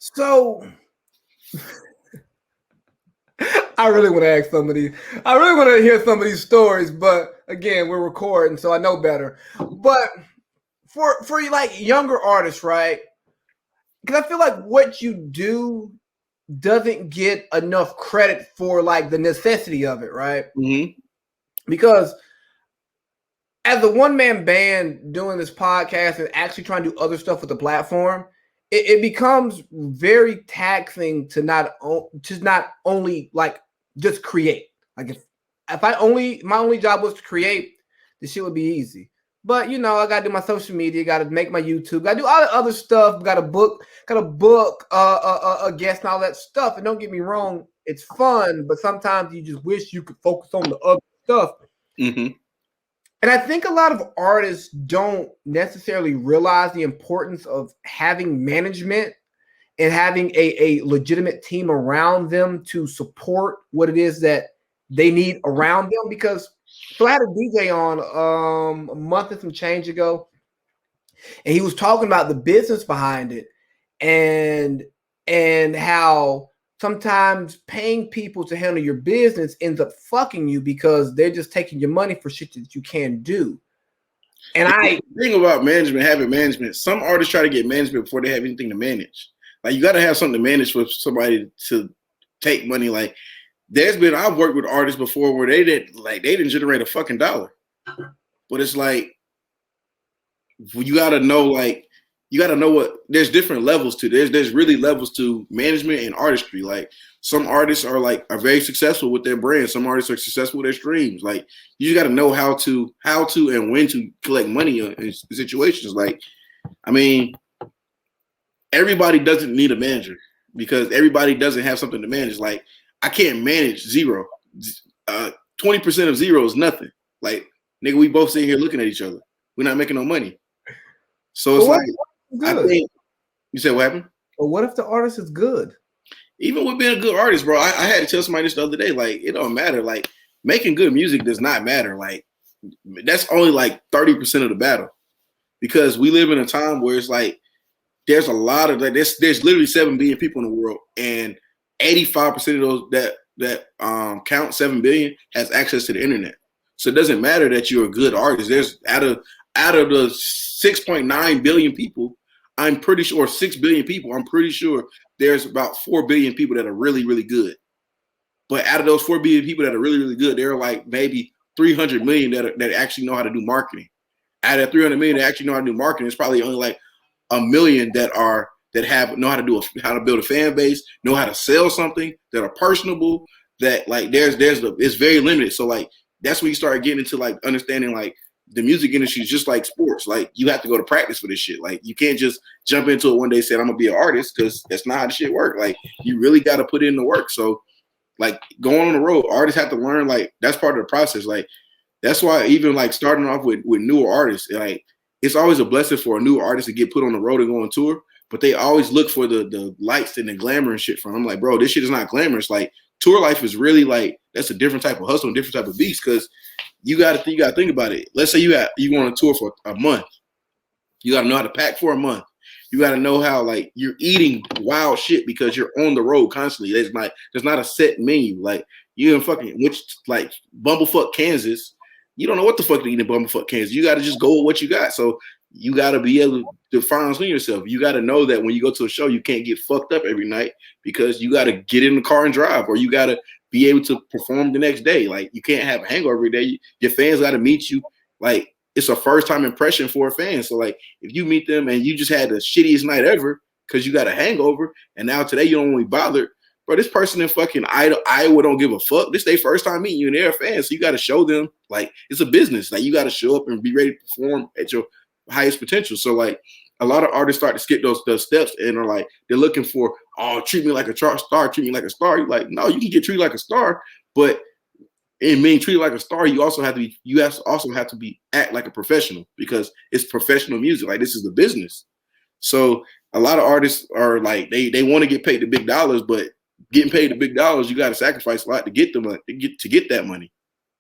So I really want to ask some of these. I really want to hear some of these stories, but again, we're recording, so I know better. But for like younger artists, right? Because I feel like what you do doesn't get enough credit for like the necessity of it, right? Mm-hmm. Because as a one-man band doing this podcast and actually trying to do other stuff with the platform, it becomes very taxing to not only like just create. Like if my only job was to create, the shit would be easy. But you know, I gotta do my social media, gotta make my YouTube, gotta do all the other stuff, gotta book a guest and all that stuff. And don't get me wrong, it's fun, but sometimes you just wish you could focus on the other stuff. Mm-hmm. And I think a lot of artists don't necessarily realize the importance of having management and having a legitimate team around them to support what it is that they need around them. Because so I had a DJ on a month and some change ago, and he was talking about the business behind it and how sometimes paying people to handle your business ends up fucking you because they're just taking your money for shit that you can't do. And the thing about management, having management, some artists try to get management before they have anything to manage. Like you got to have something to manage for somebody to take money. Like I've worked with artists before where they didn't generate a fucking dollar, but it's like you got to know what there's different levels to. There's really levels to management and artistry. Like some artists are very successful with their brand. Some artists are successful with their streams. Like you just got to know how to and when to collect money in situations. Like, I mean, everybody doesn't need a manager because everybody doesn't have something to manage. Like I can't manage zero. 20% of zero is nothing. Like nigga, we both sitting here looking at each other. We're not making no money. So it's I think you said what happened? But what if the artist is good? Even with being a good artist, bro, I had to tell somebody this the other day. Like, it don't matter. Like, making good music does not matter. Like, that's only like 30% of the battle. Because we live in a time where it's like there's a lot of like there's literally 7 billion people in the world, and 85% of those that count 7 billion has access to the internet. So it doesn't matter that you're a good artist. There's out of the 6.9 billion people, I'm pretty sure 6 billion people, I'm pretty sure there's about 4 billion people that are really, really good. But out of those 4 billion people that are really, really good, there are like maybe 300 million that actually know how to do marketing. Out of 300 million that actually know how to do marketing, it's probably only like 1 million that know how to how to build a fan base, know how to sell something, that are personable, that like it's very limited. So like that's when you start getting into like understanding like the music industry is just like sports. Like you have to go to practice for this shit. Like you can't just jump into it one day and say I'm gonna be an artist, because that's not how the shit work. Like you really got to put in the work. So like going on the road, artists have to learn. Like that's part of the process. Like that's why even like starting off with newer artists, like it's always a blessing for a new artist to get put on the road and go on tour. But they always look for the lights and the glamour and shit from them. Like, bro, this shit is not glamorous. Like tour life is really like that's a different type of hustle, and different type of beast. Because you gotta think about it. Let's say you want on tour for a month. You gotta know how to pack for a month. You gotta know how like you're eating wild shit because you're on the road constantly. There's not a set menu. Like you in fucking like Bumblefuck, Kansas. You don't know what the fuck to eat in Bumblefuck, Kansas. You gotta just go with what you got. So you gotta be able to fine tune yourself. You gotta know that when you go to a show, you can't get fucked up every night because you gotta get in the car and drive, or you gotta be able to perform the next day. Like you can't have a hangover every day. Your fans got to meet you. Like it's a first time impression for a fan. So like if you meet them and you just had the shittiest night ever because you got a hangover, and now today you don't want to be bothered, bro. This person in fucking Iowa don't give a fuck. This their first time meeting you, and they're a fan. So you got to show them like it's a business. Like you got to show up and be ready to perform at your highest potential. So like a lot of artists start to skip those steps and are like they're looking for, oh, treat me like a star, treat me like a star. You're like, no, you can get treated like a star, but in being treated like a star, you also have to be act like a professional, because it's professional music. Like this is the business. So a lot of artists are like they want to get paid the big dollars, but getting paid the big dollars, you got to sacrifice a lot to get them to get that money.